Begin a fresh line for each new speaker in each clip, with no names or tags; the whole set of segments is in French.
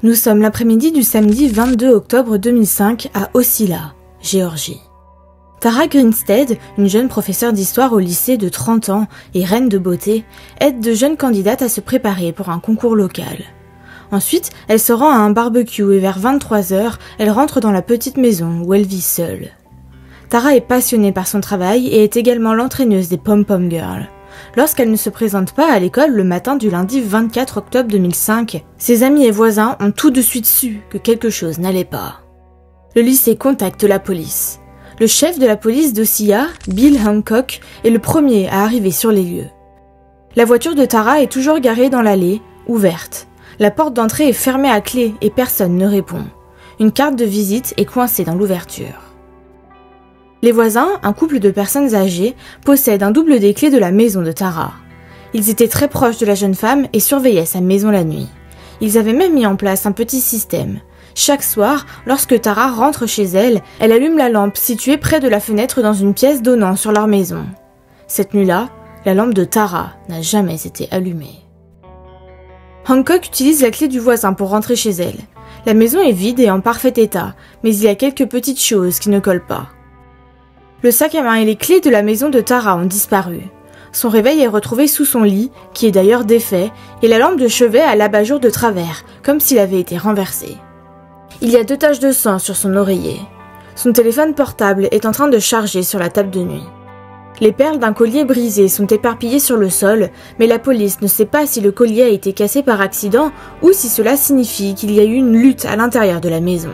Nous sommes l'après-midi du samedi 22 octobre 2005 à Ocilla, Géorgie. Tara Grinstead, une jeune professeure d'histoire au lycée de 30 ans et reine de beauté, aide de jeunes candidates à se préparer pour un concours local. Ensuite, elle se rend à un barbecue et vers 23h, elle rentre dans la petite maison où elle vit seule. Tara est passionnée par son travail et est également l'entraîneuse des Pom-Pom Girls. Lorsqu'elle ne se présente pas à l'école le matin du lundi 24 octobre 2005, ses amis et voisins ont tout de suite su que quelque chose n'allait pas. Le lycée contacte la police. Le chef de la police d'Ocilla, Bill Hancock, est le premier à arriver sur les lieux. La voiture de Tara est toujours garée dans l'allée, ouverte. La porte d'entrée est fermée à clé et personne ne répond. Une carte de visite est coincée dans l'ouverture. Les voisins, un couple de personnes âgées, possèdent un double des clés de la maison de Tara. Ils étaient très proches de la jeune femme et surveillaient sa maison la nuit. Ils avaient même mis en place un petit système. Chaque soir, lorsque Tara rentre chez elle, elle allume la lampe située près de la fenêtre dans une pièce donnant sur leur maison. Cette nuit-là, la lampe de Tara n'a jamais été allumée. Hancock utilise la clé du voisin pour rentrer chez elle. La maison est vide et en parfait état, mais il y a quelques petites choses qui ne collent pas. Le sac à main et les clés de la maison de Tara ont disparu. Son réveil est retrouvé sous son lit, qui est d'ailleurs défait, et la lampe de chevet a l'abat-jour de travers, comme s'il avait été renversé. Il y a 2 taches de sang sur son oreiller. Son téléphone portable est en train de charger sur la table de nuit. Les perles d'un collier brisé sont éparpillées sur le sol, mais la police ne sait pas si le collier a été cassé par accident ou si cela signifie qu'il y a eu une lutte à l'intérieur de la maison.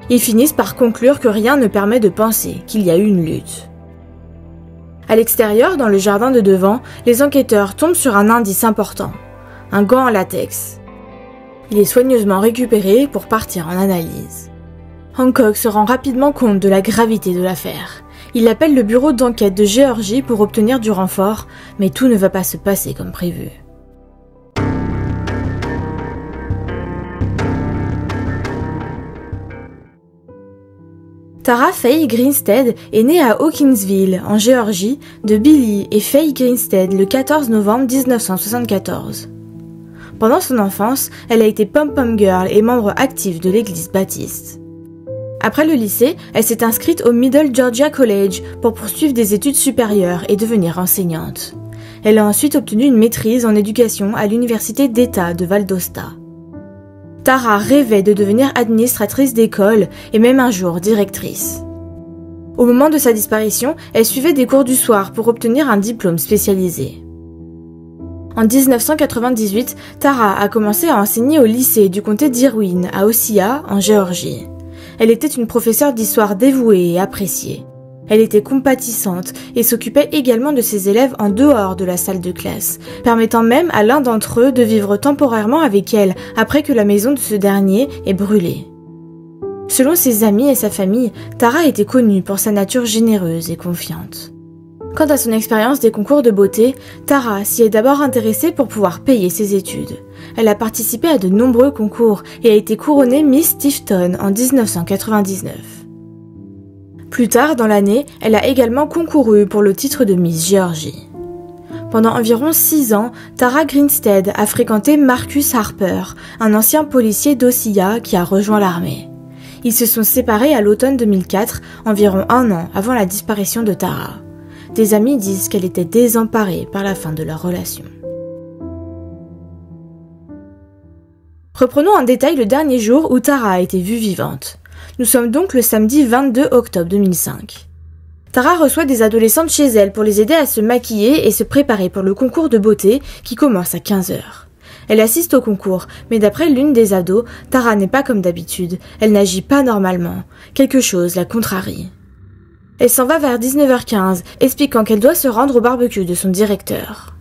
Ils finissent par conclure que rien ne permet de penser qu'il y a eu une lutte. À l'extérieur, dans le jardin de devant, les enquêteurs tombent sur un indice important, un gant en latex. Il est soigneusement récupéré pour partir en analyse. Hancock se rend rapidement compte de la gravité de l'affaire. Il appelle le bureau d'enquête de Géorgie pour obtenir du renfort, mais tout ne va pas se passer comme prévu. Tara Faye Grinstead est née à Hawkinsville, en Géorgie, de Billy et Faye Grinstead le 14 novembre 1974. Pendant son enfance, elle a été pom-pom girl et membre active de l'église baptiste. Après le lycée, elle s'est inscrite au Middle Georgia College pour poursuivre des études supérieures et devenir enseignante. Elle a ensuite obtenu une maîtrise en éducation à l'université d'État de Valdosta. Tara rêvait de devenir administratrice d'école et même un jour directrice. Au moment de sa disparition, elle suivait des cours du soir pour obtenir un diplôme spécialisé. En 1998, Tara a commencé à enseigner au lycée du comté d'Irwin à Ocilla, en Géorgie. Elle était une professeure d'histoire dévouée et appréciée. Elle était compatissante et s'occupait également de ses élèves en dehors de la salle de classe, permettant même à l'un d'entre eux de vivre temporairement avec elle après que la maison de ce dernier ait brûlé. Selon ses amis et sa famille, Tara était connue pour sa nature généreuse et confiante. Quant à son expérience des concours de beauté, Tara s'y est d'abord intéressée pour pouvoir payer ses études. Elle a participé à de nombreux concours et a été couronnée Miss Tifton en 1999. Plus tard dans l'année, elle a également concouru pour le titre de Miss Géorgie. Pendant environ 6 ans, Tara Grinstead a fréquenté Marcus Harper, un ancien policier d'Ocilla qui a rejoint l'armée. Ils se sont séparés à l'automne 2004, environ 1 an avant la disparition de Tara. Des amis disent qu'elle était désemparée par la fin de leur relation. Reprenons en détail le dernier jour où Tara a été vue vivante. Nous sommes donc le samedi 22 octobre 2005. Tara reçoit des adolescentes chez elle pour les aider à se maquiller et se préparer pour le concours de beauté qui commence à 15h. Elle assiste au concours, mais d'après l'une des ados, Tara n'est pas comme d'habitude, elle n'agit pas normalement. Quelque chose la contrarie. Elle s'en va vers 19h15, expliquant qu'elle doit se rendre au barbecue de son directeur.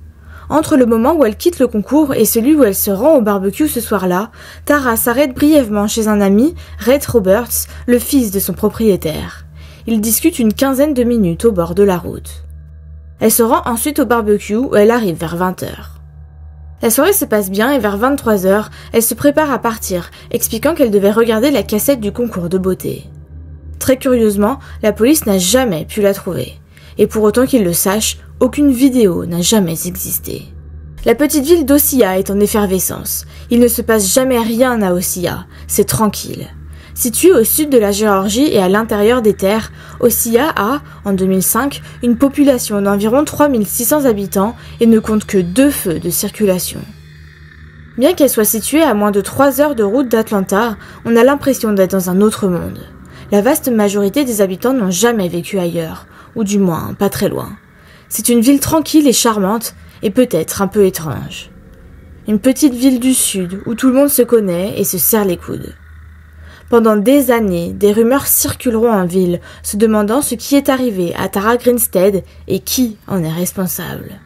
Entre le moment où elle quitte le concours et celui où elle se rend au barbecue ce soir-là, Tara s'arrête brièvement chez un ami, Red Roberts, le fils de son propriétaire. Ils discutent une 15aine de minutes au bord de la route. Elle se rend ensuite au barbecue où elle arrive vers 20h. La soirée se passe bien et vers 23h, elle se prépare à partir, expliquant qu'elle devait regarder la cassette du concours de beauté. Très curieusement, la police n'a jamais pu la trouver. Et pour autant qu'ils le sachent, aucune vidéo n'a jamais existé. La petite ville d'Ossia est en effervescence. Il ne se passe jamais rien à Ossia, c'est tranquille. Située au sud de la Géorgie et à l'intérieur des terres, Ossia a, en 2005, une population d'environ 3600 habitants et ne compte que 2 feux de circulation. Bien qu'elle soit située à moins de 3 heures de route d'Atlanta, on a l'impression d'être dans un autre monde. La vaste majorité des habitants n'ont jamais vécu ailleurs, ou du moins pas très loin. C'est une ville tranquille et charmante, et peut-être un peu étrange. Une petite ville du sud où tout le monde se connaît et se serre les coudes. Pendant des années, des rumeurs circuleront en ville, se demandant ce qui est arrivé à Tara Grinstead et qui en est responsable.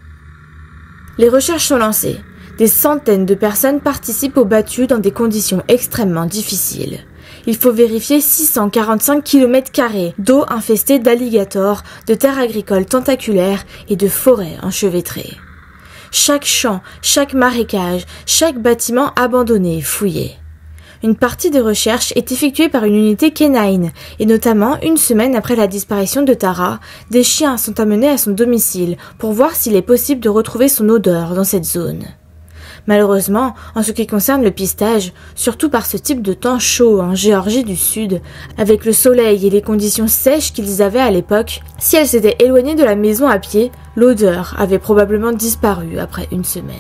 Les recherches sont lancées. Des centaines de personnes participent aux battues dans des conditions extrêmement difficiles. Il faut vérifier 645 km² d'eau infestée d'alligators, de terres agricoles tentaculaires et de forêts enchevêtrées. Chaque champ, chaque marécage, chaque bâtiment abandonné est fouillé. Une partie des recherches est effectuée par une unité canine, et notamment une semaine après la disparition de Tara, des chiens sont amenés à son domicile pour voir s'il est possible de retrouver son odeur dans cette zone. Malheureusement, en ce qui concerne le pistage, surtout par ce type de temps chaud en Géorgie du Sud, avec le soleil et les conditions sèches qu'ils avaient à l'époque, si elle s'était éloignée de la maison à pied, l'odeur avait probablement disparu après une semaine.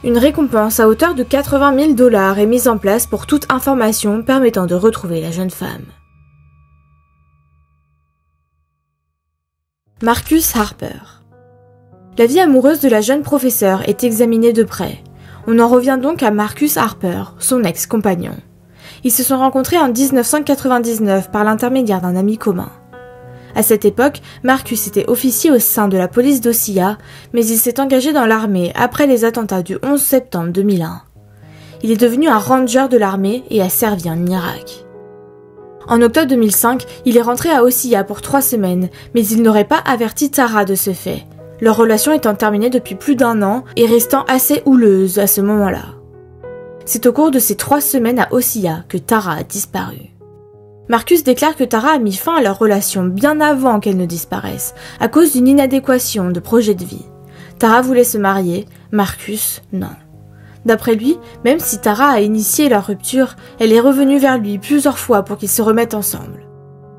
Une récompense à hauteur de $80 000 est mise en place pour toute information permettant de retrouver la jeune femme. Marcus Harper. La vie amoureuse de la jeune professeure est examinée de près. On en revient donc à Marcus Harper, son ex-compagnon. Ils se sont rencontrés en 1999 par l'intermédiaire d'un ami commun. À cette époque, Marcus était officier au sein de la police d'Ossia, mais il s'est engagé dans l'armée après les attentats du 11 septembre 2001. Il est devenu un ranger de l'armée et a servi en Irak. En octobre 2005, il est rentré à Ossia pour 3 semaines, mais il n'aurait pas averti Tara de ce fait, leur relation étant terminée depuis plus d'1 an et restant assez houleuse à ce moment-là. C'est au cours de ces 3 semaines à Ossia que Tara a disparu. Marcus déclare que Tara a mis fin à leur relation bien avant qu'elle ne disparaisse, à cause d'une inadéquation de projet de vie. Tara voulait se marier, Marcus, non. D'après lui, même si Tara a initié leur rupture, elle est revenue vers lui plusieurs fois pour qu'ils se remettent ensemble.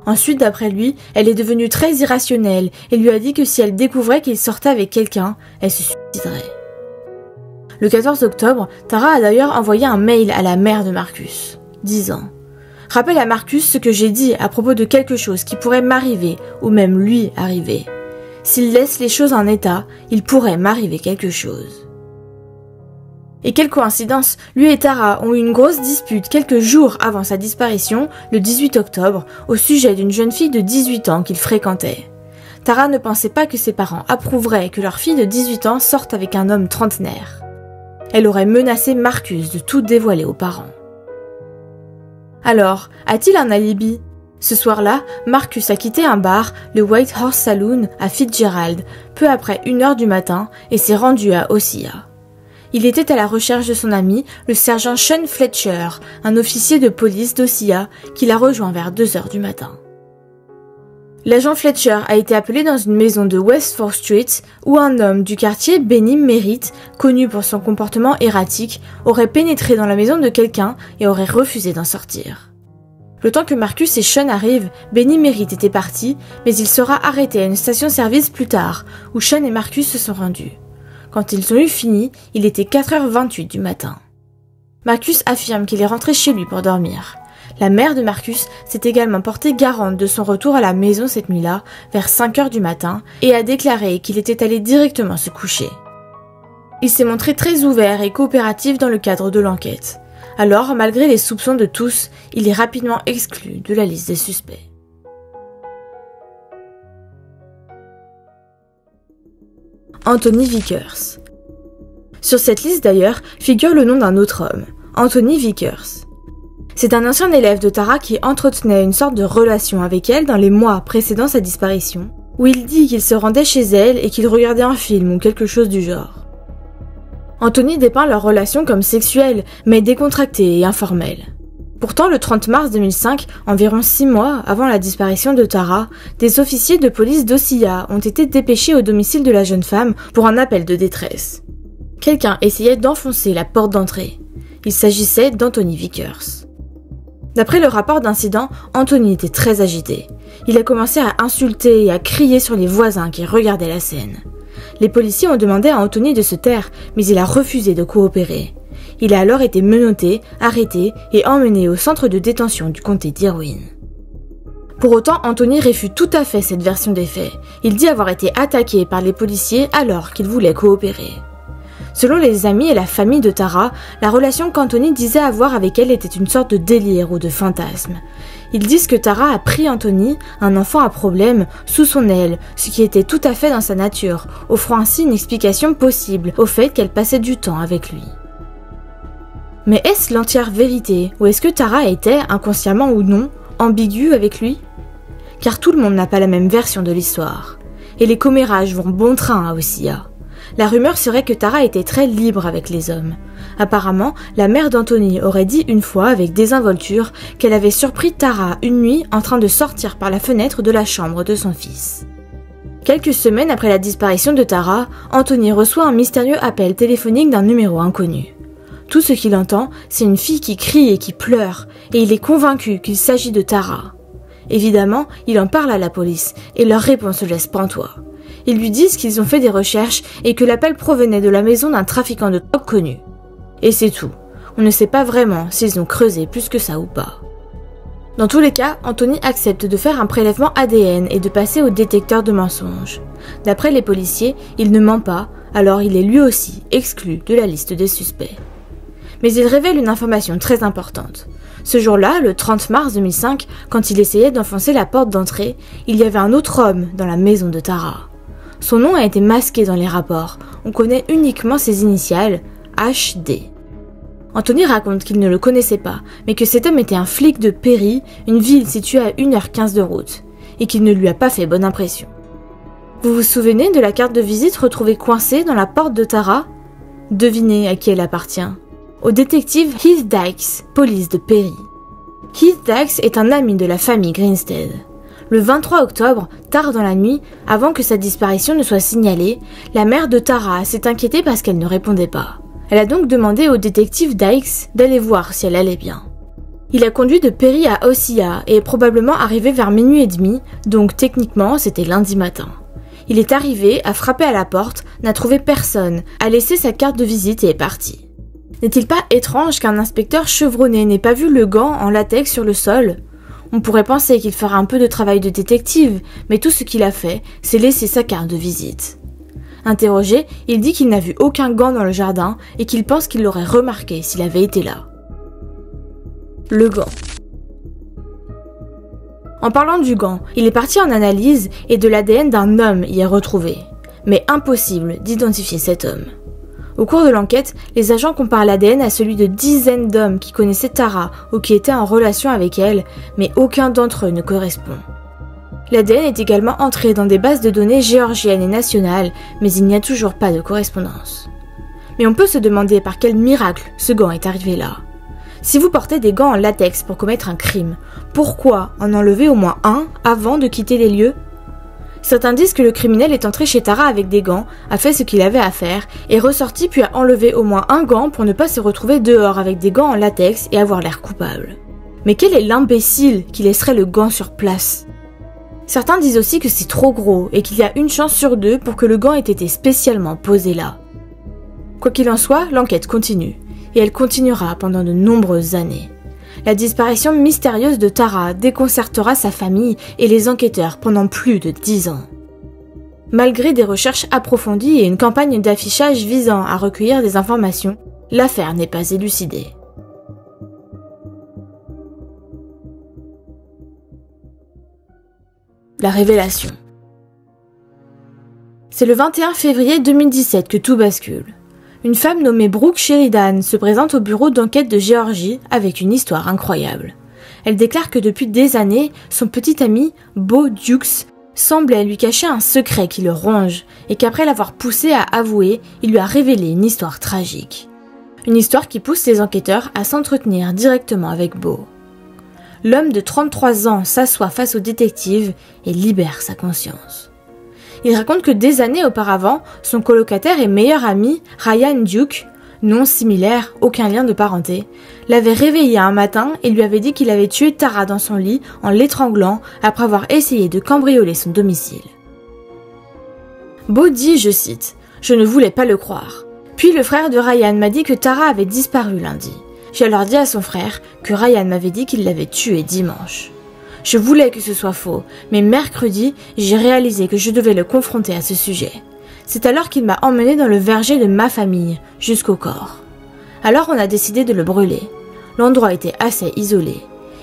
Ensuite, d'après lui, elle est devenue très irrationnelle et lui a dit que si elle découvrait qu'il sortait avec quelqu'un, elle se suiciderait. Le 14 octobre, Tara a d'ailleurs envoyé un mail à la mère de Marcus, disant « Rappelle à Marcus ce que j'ai dit à propos de quelque chose qui pourrait m'arriver ou même lui arriver. S'il laisse les choses en état, il pourrait m'arriver quelque chose. » Et quelle coïncidence, lui et Tara ont eu une grosse dispute quelques jours avant sa disparition, le 18 octobre, au sujet d'une jeune fille de 18 ans qu'il fréquentait. Tara ne pensait pas que ses parents approuveraient que leur fille de 18 ans sorte avec un homme trentenaire. Elle aurait menacé Marcus de tout dévoiler aux parents. Alors, a-t-il un alibi ? Ce soir-là, Marcus a quitté un bar, le White Horse Saloon, à Fitzgerald, peu après 1h du matin, et s'est rendu à Ossia. Il était à la recherche de son ami, le sergent Sean Fletcher, un officier de police d'Ossia, qui l'a rejoint vers 2h du matin. L'agent Fletcher a été appelé dans une maison de West 4th Street, où un homme du quartier Benny Merritt, connu pour son comportement erratique, aurait pénétré dans la maison de quelqu'un et aurait refusé d'en sortir. Le temps que Marcus et Sean arrivent, Benny Merritt était parti, mais il sera arrêté à une station-service plus tard, où Sean et Marcus se sont rendus. Quand ils ont eu fini, il était 4h28 du matin. Marcus affirme qu'il est rentré chez lui pour dormir. La mère de Marcus s'est également portée garante de son retour à la maison cette nuit-là, vers 5h du matin, et a déclaré qu'il était allé directement se coucher. Il s'est montré très ouvert et coopératif dans le cadre de l'enquête. Alors, malgré les soupçons de tous, il est rapidement exclu de la liste des suspects. Anthony Vickers. Sur cette liste d'ailleurs figure le nom d'un autre homme, Anthony Vickers. C'est un ancien élève de Tara qui entretenait une sorte de relation avec elle dans les mois précédant sa disparition, où il dit qu'il se rendait chez elle et qu'il regardait un film ou quelque chose du genre. Anthony dépeint leur relation comme sexuelle, mais décontractée et informelle. Pourtant, le 30 mars 2005, environ 6 mois avant la disparition de Tara, des officiers de police d'Ossia ont été dépêchés au domicile de la jeune femme pour un appel de détresse. Quelqu'un essayait d'enfoncer la porte d'entrée. Il s'agissait d'Anthony Vickers. D'après le rapport d'incident, Anthony était très agité. Il a commencé à insulter et à crier sur les voisins qui regardaient la scène. Les policiers ont demandé à Anthony de se taire, mais il a refusé de coopérer. Il a alors été menotté, arrêté et emmené au centre de détention du comté d'Irwin. Pour autant, Anthony réfute tout à fait cette version des faits. Il dit avoir été attaqué par les policiers alors qu'il voulait coopérer. Selon les amis et la famille de Tara, la relation qu'Anthony disait avoir avec elle était une sorte de délire ou de fantasme. Ils disent que Tara a pris Anthony, un enfant à problème, sous son aile, ce qui était tout à fait dans sa nature, offrant ainsi une explication possible au fait qu'elle passait du temps avec lui. Mais est-ce l'entière vérité, ou est-ce que Tara était, inconsciemment ou non, ambiguë avec lui? Car tout le monde n'a pas la même version de l'histoire. Et les commérages vont bon train à Ossia. La rumeur serait que Tara était très libre avec les hommes. Apparemment, la mère d'Anthony aurait dit une fois avec désinvolture qu'elle avait surpris Tara une nuit en train de sortir par la fenêtre de la chambre de son fils. Quelques semaines après la disparition de Tara, Anthony reçoit un mystérieux appel téléphonique d'un numéro inconnu. Tout ce qu'il entend, c'est une fille qui crie et qui pleure, et il est convaincu qu'il s'agit de Tara. Évidemment, il en parle à la police, et leur réponse le laisse pantois. Ils lui disent qu'ils ont fait des recherches et que l'appel provenait de la maison d'un trafiquant de drogue connu. Et c'est tout. On ne sait pas vraiment s'ils ont creusé plus que ça ou pas. Dans tous les cas, Anthony accepte de faire un prélèvement ADN et de passer au détecteur de mensonges. D'après les policiers, il ne ment pas, alors il est lui aussi exclu de la liste des suspects. Mais il révèle une information très importante. Ce jour-là, le 30 mars 2005, quand il essayait d'enfoncer la porte d'entrée, il y avait un autre homme dans la maison de Tara. Son nom a été masqué dans les rapports, on connaît uniquement ses initiales, HD. Anthony raconte qu'il ne le connaissait pas, mais que cet homme était un flic de Perry, une ville située à 1h15 de route, et qu'il ne lui a pas fait bonne impression. Vous vous souvenez de la carte de visite retrouvée coincée dans la porte de Tara? Devinez à qui elle appartient. Au détective Heath Dykes, police de Perry. Heath Dykes est un ami de la famille Grinstead. Le 23 octobre, tard dans la nuit, avant que sa disparition ne soit signalée, la mère de Tara s'est inquiétée parce qu'elle ne répondait pas. Elle a donc demandé au détective Dykes d'aller voir si elle allait bien. Il a conduit de Perry à Ossia et est probablement arrivé vers minuit et demi, donc techniquement c'était lundi matin. Il est arrivé, a frappé à la porte, n'a trouvé personne, a laissé sa carte de visite et est parti. N'est-il pas étrange qu'un inspecteur chevronné n'ait pas vu le gant en latex sur le sol? On pourrait penser qu'il fera un peu de travail de détective, mais tout ce qu'il a fait, c'est laisser sa carte de visite. Interrogé, il dit qu'il n'a vu aucun gant dans le jardin et qu'il pense qu'il l'aurait remarqué s'il avait été là. Le gant. En parlant du gant, il est parti en analyse et de l'ADN d'un homme y est retrouvé. Mais impossible d'identifier cet homme. Au cours de l'enquête, les agents comparent l'ADN à celui de dizaines d'hommes qui connaissaient Tara ou qui étaient en relation avec elle, mais aucun d'entre eux ne correspond. L'ADN est également entré dans des bases de données géorgiennes et nationales, mais il n'y a toujours pas de correspondance. Mais on peut se demander par quel miracle ce gant est arrivé là. Si vous portez des gants en latex pour commettre un crime, pourquoi en enlever au moins un avant de quitter les lieux ? Certains disent que le criminel est entré chez Tara avec des gants, a fait ce qu'il avait à faire, est ressorti puis a enlevé au moins un gant pour ne pas se retrouver dehors avec des gants en latex et avoir l'air coupable. Mais quel est l'imbécile qui laisserait le gant sur place ? Certains disent aussi que c'est trop gros et qu'il y a une chance sur deux pour que le gant ait été spécialement posé là. Quoi qu'il en soit, l'enquête continue, et elle continuera pendant de nombreuses années. La disparition mystérieuse de Tara déconcertera sa famille et les enquêteurs pendant plus de 10 ans. Malgré des recherches approfondies et une campagne d'affichage visant à recueillir des informations, l'affaire n'est pas élucidée. La révélation. C'est le 21 février 2017 que tout bascule. Une femme nommée Brooke Sheridan se présente au bureau d'enquête de Géorgie avec une histoire incroyable. Elle déclare que depuis des années, son petit ami, Bo Dukes, semblait lui cacher un secret qui le ronge et qu'après l'avoir poussé à avouer, il lui a révélé une histoire tragique. Une histoire qui pousse les enquêteurs à s'entretenir directement avec Bo. l'homme de 33 ans s'assoit face au détective et libère sa conscience. Il raconte que des années auparavant, son colocataire et meilleur ami, Ryan Duke, nom similaire, aucun lien de parenté, l'avait réveillé un matin et lui avait dit qu'il avait tué Tara dans son lit en l'étranglant après avoir essayé de cambrioler son domicile. Bo dit, je cite, « Je ne voulais pas le croire. Puis le frère de Ryan m'a dit que Tara avait disparu lundi. J'ai alors dit à son frère que Ryan m'avait dit qu'il l'avait tuée dimanche. Je voulais que ce soit faux, mais mercredi, j'ai réalisé que je devais le confronter à ce sujet. C'est alors qu'il m'a emmené dans le verger de ma famille, jusqu'au corps. Alors on a décidé de le brûler. L'endroit était assez isolé.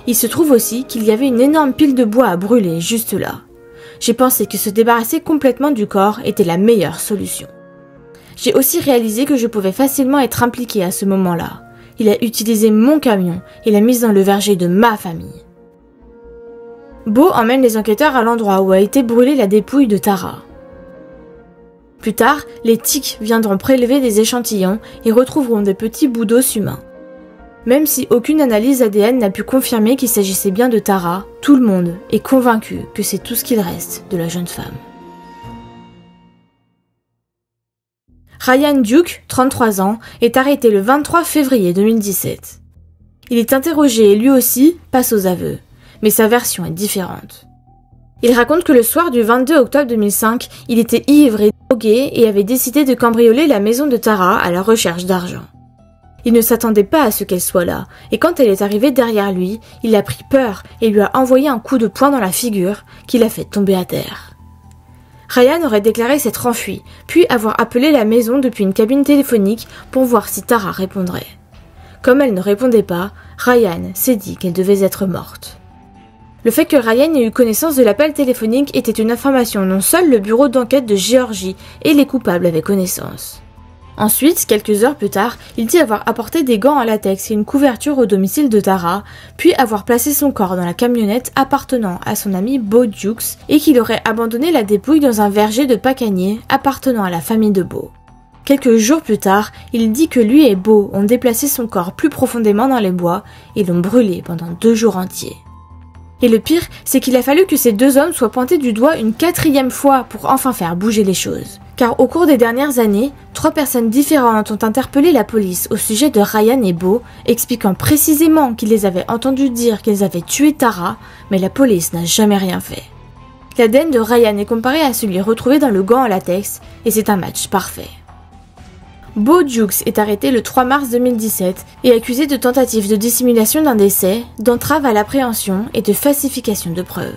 Il se trouve aussi qu'il y avait une énorme pile de bois à brûler juste là. J'ai pensé que se débarrasser complètement du corps était la meilleure solution. J'ai aussi réalisé que je pouvais facilement être impliqué à ce moment-là. Il a utilisé mon camion et l'a mise dans le verger de ma famille. » Bo emmène les enquêteurs à l'endroit où a été brûlée la dépouille de Tara. Plus tard, les tiques viendront prélever des échantillons et retrouveront des petits bouts d'os humains. Même si aucune analyse ADN n'a pu confirmer qu'il s'agissait bien de Tara, tout le monde est convaincu que c'est tout ce qu'il reste de la jeune femme. Ryan Duke, 33 ans, est arrêté le 23 février 2017. Il est interrogé et lui aussi passe aux aveux, mais sa version est différente. Il raconte que le soir du 22 octobre 2005, il était ivre et drogué et avait décidé de cambrioler la maison de Tara à la recherche d'argent. Il ne s'attendait pas à ce qu'elle soit là, et quand elle est arrivée derrière lui, il a pris peur et lui a envoyé un coup de poing dans la figure qui l'a fait tomber à terre. Ryan aurait déclaré s'être enfui, puis avoir appelé la maison depuis une cabine téléphonique pour voir si Tara répondrait. Comme elle ne répondait pas, Ryan s'est dit qu'elle devait être morte. Le fait que Ryan ait eu connaissance de l'appel téléphonique était une information dont seul le bureau d'enquête de Géorgie et les coupables avaient connaissance. Ensuite, quelques heures plus tard, il dit avoir apporté des gants en latex et une couverture au domicile de Tara, puis avoir placé son corps dans la camionnette appartenant à son ami Bo Dukes et qu'il aurait abandonné la dépouille dans un verger de pacanier appartenant à la famille de Bo. Quelques jours plus tard, il dit que lui et Bo ont déplacé son corps plus profondément dans les bois et l'ont brûlé pendant 2 jours entiers. Et le pire, c'est qu'il a fallu que ces 2 hommes soient pointés du doigt une 4e fois pour enfin faire bouger les choses. Car au cours des dernières années, 3 personnes différentes ont interpellé la police au sujet de Ryan et Bo, expliquant précisément qu'ils les avaient entendus dire qu'ils avaient tué Tara, mais la police n'a jamais rien fait. L'ADN de Ryan est comparé à celui retrouvé dans le gant en latex, et c'est un match parfait. Bo Dukes est arrêté le 3 mars 2017 et accusé de tentative de dissimulation d'un décès, d'entrave à l'appréhension et de falsification de preuves.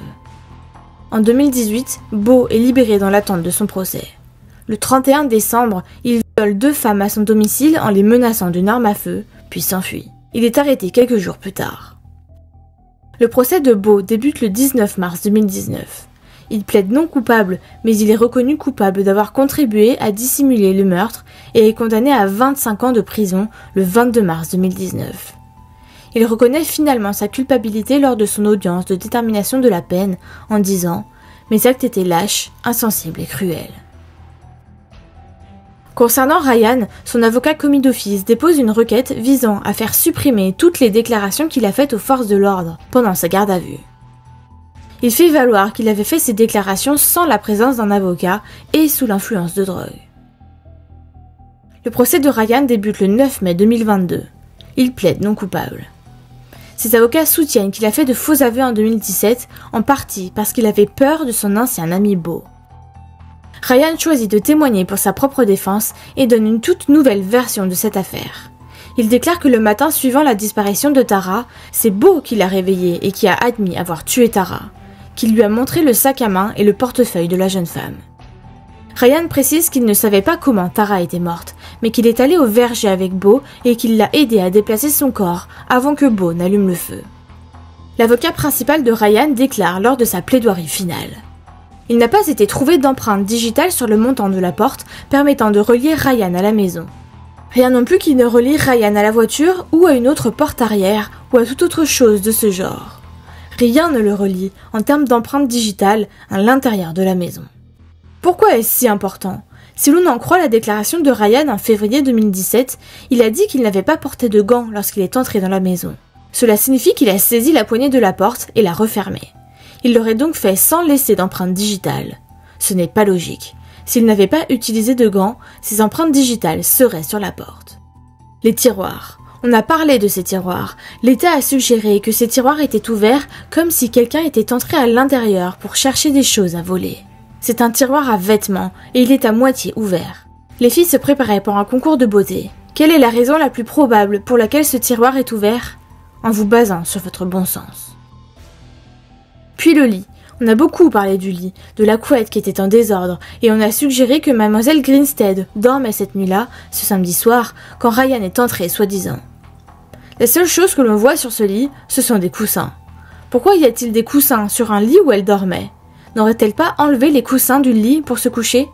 En 2018, Bo est libéré dans l'attente de son procès. Le 31 décembre, il viole 2 femmes à son domicile en les menaçant d'une arme à feu, puis s'enfuit. Il est arrêté quelques jours plus tard. Le procès de Bo débute le 19 mars 2019. Il plaide non coupable, mais il est reconnu coupable d'avoir contribué à dissimuler le meurtre et est condamné à 25 ans de prison le 22 mars 2019. Il reconnaît finalement sa culpabilité lors de son audience de détermination de la peine en disant « Mes actes étaient lâches, insensibles et cruels ». Concernant Ryan, son avocat commis d'office dépose une requête visant à faire supprimer toutes les déclarations qu'il a faites aux forces de l'ordre pendant sa garde à vue. Il fait valoir qu'il avait fait ces déclarations sans la présence d'un avocat et sous l'influence de drogue. Le procès de Ryan débute le 9 mai 2022. Il plaide non coupable. Ses avocats soutiennent qu'il a fait de faux aveux en 2017, en partie parce qu'il avait peur de son ancien ami Bo. Ryan choisit de témoigner pour sa propre défense et donne une toute nouvelle version de cette affaire. Il déclare que le matin suivant la disparition de Tara, c'est Bo qui l'a réveillé et qui a admis avoir tué Tara, qu'il lui a montré le sac à main et le portefeuille de la jeune femme. Ryan précise qu'il ne savait pas comment Tara était morte, mais qu'il est allé au verger avec Bo et qu'il l'a aidé à déplacer son corps avant que Bo n'allume le feu. L'avocat principal de Ryan déclare lors de sa plaidoirie finale. Il n'a pas été trouvé d'empreinte digitale sur le montant de la porte permettant de relier Ryan à la maison. Rien non plus qui ne relie Ryan à la voiture ou à une autre porte arrière ou à toute autre chose de ce genre. Rien ne le relie en termes d'empreinte digitale à l'intérieur de la maison. Pourquoi est-ce si important ? Si l'on en croit la déclaration de Ryan en février 2017, il a dit qu'il n'avait pas porté de gants lorsqu'il est entré dans la maison. Cela signifie qu'il a saisi la poignée de la porte et l'a refermée. Il l'aurait donc fait sans laisser d'empreinte digitale. Ce n'est pas logique. S'il n'avait pas utilisé de gants, ces empreintes digitales seraient sur la porte. Les tiroirs. On a parlé de ces tiroirs. L'État a suggéré que ces tiroirs étaient ouverts comme si quelqu'un était entré à l'intérieur pour chercher des choses à voler. C'est un tiroir à vêtements et il est à moitié ouvert. Les filles se préparaient pour un concours de beauté. Quelle est la raison la plus probable pour laquelle ce tiroir est ouvert ? En vous basant sur votre bon sens. Puis le lit. On a beaucoup parlé du lit, de la couette qui était en désordre, et on a suggéré que mademoiselle Grinstead dormait cette nuit-là, ce samedi soir, quand Ryan est entré, soi-disant. La seule chose que l'on voit sur ce lit, ce sont des coussins. Pourquoi y a-t-il des coussins sur un lit où elle dormait ? N'aurait-elle pas enlevé les coussins du lit pour se coucher ?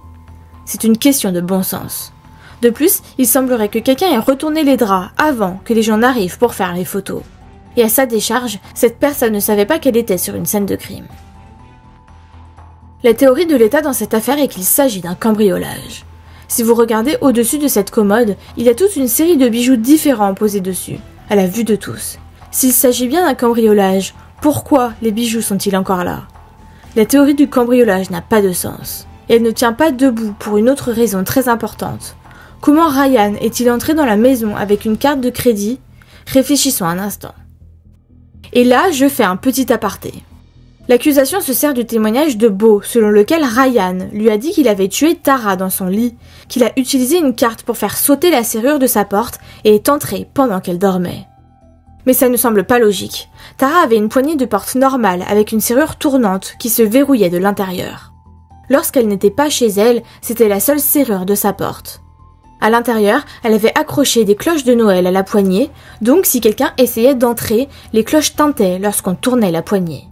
C'est une question de bon sens. De plus, il semblerait que quelqu'un ait retourné les draps avant que les gens n'arrivent pour faire les photos. Et à sa décharge, cette personne ne savait pas qu'elle était sur une scène de crime. La théorie de l'État dans cette affaire est qu'il s'agit d'un cambriolage. Si vous regardez au-dessus de cette commode, il y a toute une série de bijoux différents posés dessus, à la vue de tous. S'il s'agit bien d'un cambriolage, pourquoi les bijoux sont-ils encore là ? La théorie du cambriolage n'a pas de sens. Et elle ne tient pas debout pour une autre raison très importante. Comment Ryan est-il entré dans la maison avec une carte de crédit ? Réfléchissons un instant. Et là, je fais un petit aparté. L'accusation se sert du témoignage de Beau, selon lequel Ryan lui a dit qu'il avait tué Tara dans son lit, qu'il a utilisé une carte pour faire sauter la serrure de sa porte et est entré pendant qu'elle dormait. Mais ça ne semble pas logique. Tara avait une poignée de porte normale avec une serrure tournante qui se verrouillait de l'intérieur. Lorsqu'elle n'était pas chez elle, c'était la seule serrure de sa porte. À l'intérieur, elle avait accroché des cloches de Noël à la poignée, donc si quelqu'un essayait d'entrer, les cloches tintaient lorsqu'on tournait la poignée.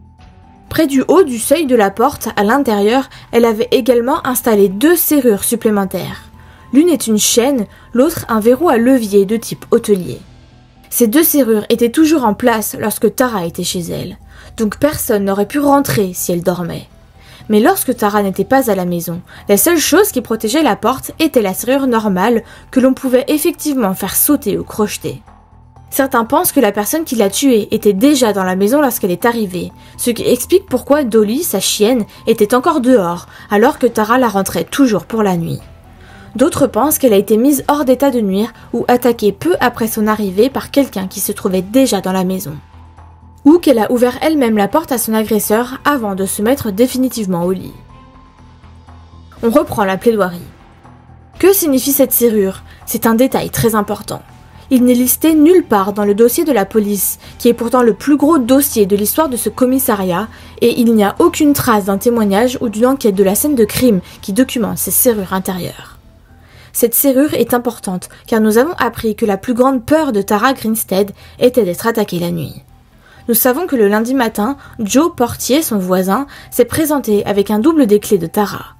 Près du haut du seuil de la porte, à l'intérieur, elle avait également installé 2 serrures supplémentaires. L'une est une chaîne, l'autre un verrou à levier de type hôtelier. Ces 2 serrures étaient toujours en place lorsque Tara était chez elle, donc personne n'aurait pu rentrer si elle dormait. Mais lorsque Tara n'était pas à la maison, la seule chose qui protégeait la porte était la serrure normale que l'on pouvait effectivement faire sauter ou crocheter. Certains pensent que la personne qui l'a tuée était déjà dans la maison lorsqu'elle est arrivée, ce qui explique pourquoi Dolly, sa chienne, était encore dehors, alors que Tara la rentrait toujours pour la nuit. D'autres pensent qu'elle a été mise hors d'état de nuire ou attaquée peu après son arrivée par quelqu'un qui se trouvait déjà dans la maison. Ou qu'elle a ouvert elle-même la porte à son agresseur avant de se mettre définitivement au lit. On reprend la plaidoirie. Que signifie cette serrure ? C'est un détail très important. Il n'est listé nulle part dans le dossier de la police, qui est pourtant le plus gros dossier de l'histoire de ce commissariat, et il n'y a aucune trace d'un témoignage ou d'une enquête de la scène de crime qui documente ces serrures intérieures. Cette serrure est importante, car nous avons appris que la plus grande peur de Tara Grinstead était d'être attaquée la nuit. Nous savons que le lundi matin, Joe Portier, son voisin, s'est présenté avec un double des clés de Tara.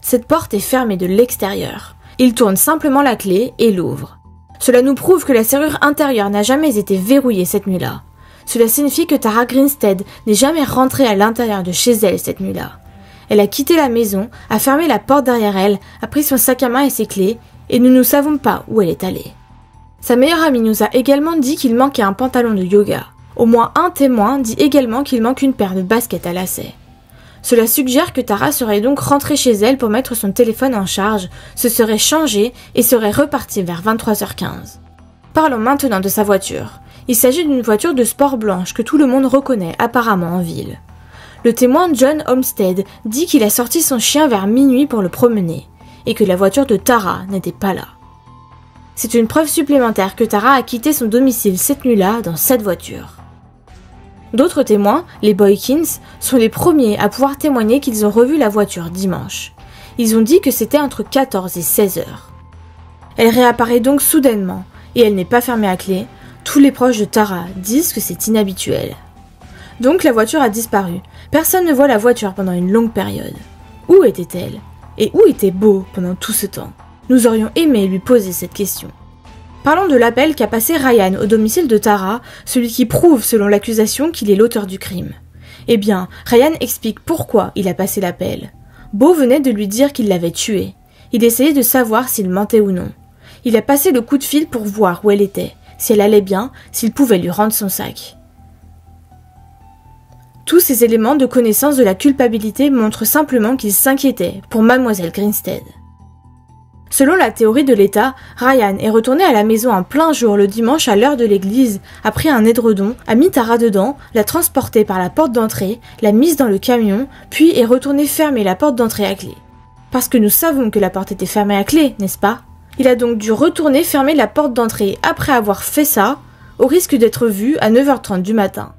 Cette porte est fermée de l'extérieur. Il tourne simplement la clé et l'ouvre. Cela nous prouve que la serrure intérieure n'a jamais été verrouillée cette nuit-là. Cela signifie que Tara Grinstead n'est jamais rentrée à l'intérieur de chez elle cette nuit-là. Elle a quitté la maison, a fermé la porte derrière elle, a pris son sac à main et ses clés, et nous ne savons pas où elle est allée. Sa meilleure amie nous a également dit qu'il manquait un pantalon de yoga. Au moins un témoin dit également qu'il manque une paire de baskets à lacets. Cela suggère que Tara serait donc rentrée chez elle pour mettre son téléphone en charge, se serait changée et serait repartie vers 23h15. Parlons maintenant de sa voiture. Il s'agit d'une voiture de sport blanche que tout le monde reconnaît apparemment en ville. Le témoin John Olmsted dit qu'il a sorti son chien vers minuit pour le promener, et que la voiture de Tara n'était pas là. C'est une preuve supplémentaire que Tara a quitté son domicile cette nuit-là dans cette voiture. D'autres témoins, les Boykins, sont les premiers à pouvoir témoigner qu'ils ont revu la voiture dimanche. Ils ont dit que c'était entre 14 et 16 heures. Elle réapparaît donc soudainement, et elle n'est pas fermée à clé. Tous les proches de Tara disent que c'est inhabituel. Donc la voiture a disparu. Personne ne voit la voiture pendant une longue période. Où était-elle ? Et où était Beau pendant tout ce temps ? Nous aurions aimé lui poser cette question. Parlons de l'appel qu'a passé Ryan au domicile de Tara, celui qui prouve selon l'accusation qu'il est l'auteur du crime. Eh bien, Ryan explique pourquoi il a passé l'appel. Beau venait de lui dire qu'il l'avait tuée. Il essayait de savoir s'il mentait ou non. Il a passé le coup de fil pour voir où elle était. si elle allait bien, s'il pouvait lui rendre son sac. Tous ces éléments de connaissance de la culpabilité montrent simplement qu'il s'inquiétait pour Mademoiselle Grinstead. Selon la théorie de l'État, Ryan est retourné à la maison en plein jour le dimanche à l'heure de l'église, a pris un édredon, a mis Tara dedans, l'a transportée par la porte d'entrée, l'a mise dans le camion, puis est retourné fermer la porte d'entrée à clé. Parce que nous savons que la porte était fermée à clé, n'est-ce pas? Il a donc dû retourner fermer la porte d'entrée après avoir fait ça, au risque d'être vu à 9h30 du matin.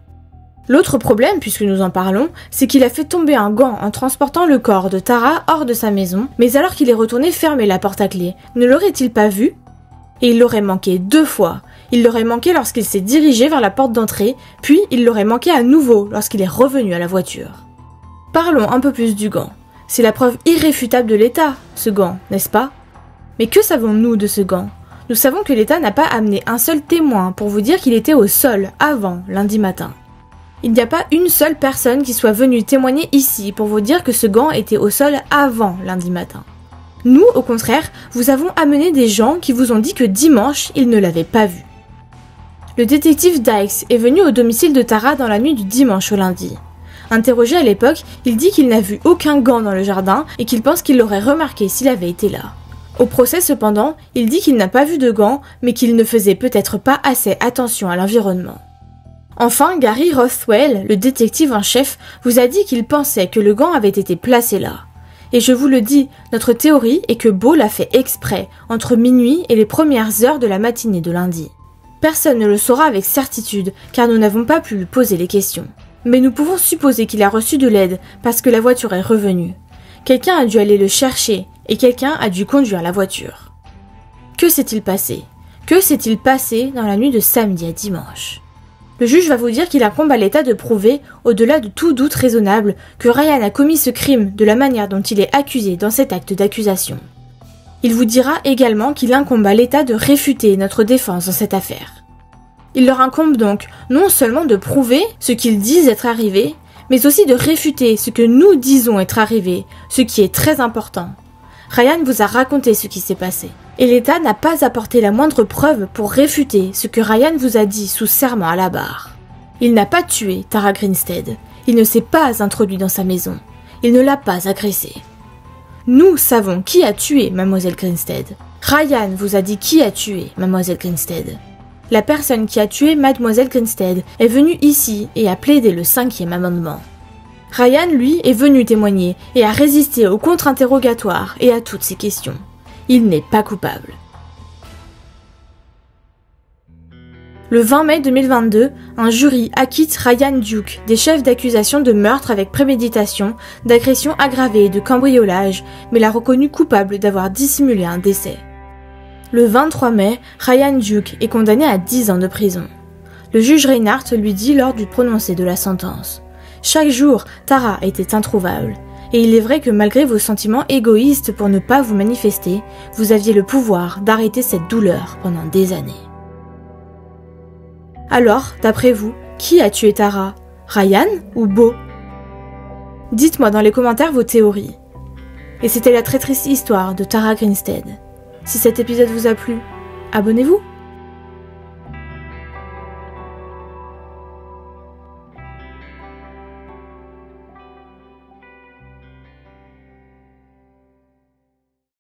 L'autre problème, puisque nous en parlons, c'est qu'il a fait tomber un gant en transportant le corps de Tara hors de sa maison, mais alors qu'il est retourné fermer la porte à clé, ne l'aurait-il pas vu? Et il l'aurait manqué 2 fois. Il l'aurait manqué lorsqu'il s'est dirigé vers la porte d'entrée, puis il l'aurait manqué à nouveau lorsqu'il est revenu à la voiture. Parlons un peu plus du gant. C'est la preuve irréfutable de l'État, ce gant, n'est-ce pas? Mais que savons-nous de ce gant? Nous savons que l'État n'a pas amené un seul témoin pour vous dire qu'il était au sol avant lundi matin. Il n'y a pas une seule personne qui soit venue témoigner ici pour vous dire que ce gant était au sol avant lundi matin. Nous, au contraire, vous avons amené des gens qui vous ont dit que dimanche, ils ne l'avaient pas vu. Le détective Dykes est venu au domicile de Tara dans la nuit du dimanche au lundi. Interrogé à l'époque, il dit qu'il n'a vu aucun gant dans le jardin et qu'il pense qu'il l'aurait remarqué s'il avait été là. Au procès cependant, il dit qu'il n'a pas vu de gant, mais qu'il ne faisait peut-être pas assez attention à l'environnement. Enfin, Gary Rothwell, le détective en chef, vous a dit qu'il pensait que le gant avait été placé là. Et je vous le dis, notre théorie est que Beau l'a fait exprès, entre minuit et les premières heures de la matinée de lundi. Personne ne le saura avec certitude, car nous n'avons pas pu lui poser les questions. Mais nous pouvons supposer qu'il a reçu de l'aide, parce que la voiture est revenue. Quelqu'un a dû aller le chercher, et quelqu'un a dû conduire la voiture. Que s'est-il passé? Que s'est-il passé dans la nuit de samedi à dimanche? Le juge va vous dire qu'il incombe à l'État de prouver, au-delà de tout doute raisonnable, que Ryan a commis ce crime de la manière dont il est accusé dans cet acte d'accusation. Il vous dira également qu'il incombe à l'État de réfuter notre défense dans cette affaire. Il leur incombe donc non seulement de prouver ce qu'ils disent être arrivé, mais aussi de réfuter ce que nous disons être arrivé, ce qui est très important. Ryan vous a raconté ce qui s'est passé. Et l'État n'a pas apporté la moindre preuve pour réfuter ce que Ryan vous a dit sous serment à la barre. Il n'a pas tué Tara Grinstead. Il ne s'est pas introduit dans sa maison. Il ne l'a pas agressée. Nous savons qui a tué Mademoiselle Grinstead. Ryan vous a dit qui a tué Mademoiselle Grinstead. La personne qui a tué Mademoiselle Grinstead est venue ici et a plaidé le 5e amendement. Ryan, lui, est venu témoigner et a résisté au contre-interrogatoire et à toutes ces questions. Il n'est pas coupable. Le 20 mai 2022, un jury acquitte Ryan Duke des chefs d'accusation de meurtre avec préméditation, d'agression aggravée et de cambriolage, mais l'a reconnu coupable d'avoir dissimulé un décès. Le 23 mai, Ryan Duke est condamné à 10 ans de prison. Le juge Reinhardt lui dit lors du prononcé de la sentence: « Chaque jour, Tara était introuvable. Et il est vrai que malgré vos sentiments égoïstes pour ne pas vous manifester, vous aviez le pouvoir d'arrêter cette douleur pendant des années. » Alors, d'après vous, qui a tué Tara? Ryan ou Beau? Dites-moi dans les commentaires vos théories. Et c'était la très triste histoire de Tara Grinstead. Si cet épisode vous a plu, abonnez-vous!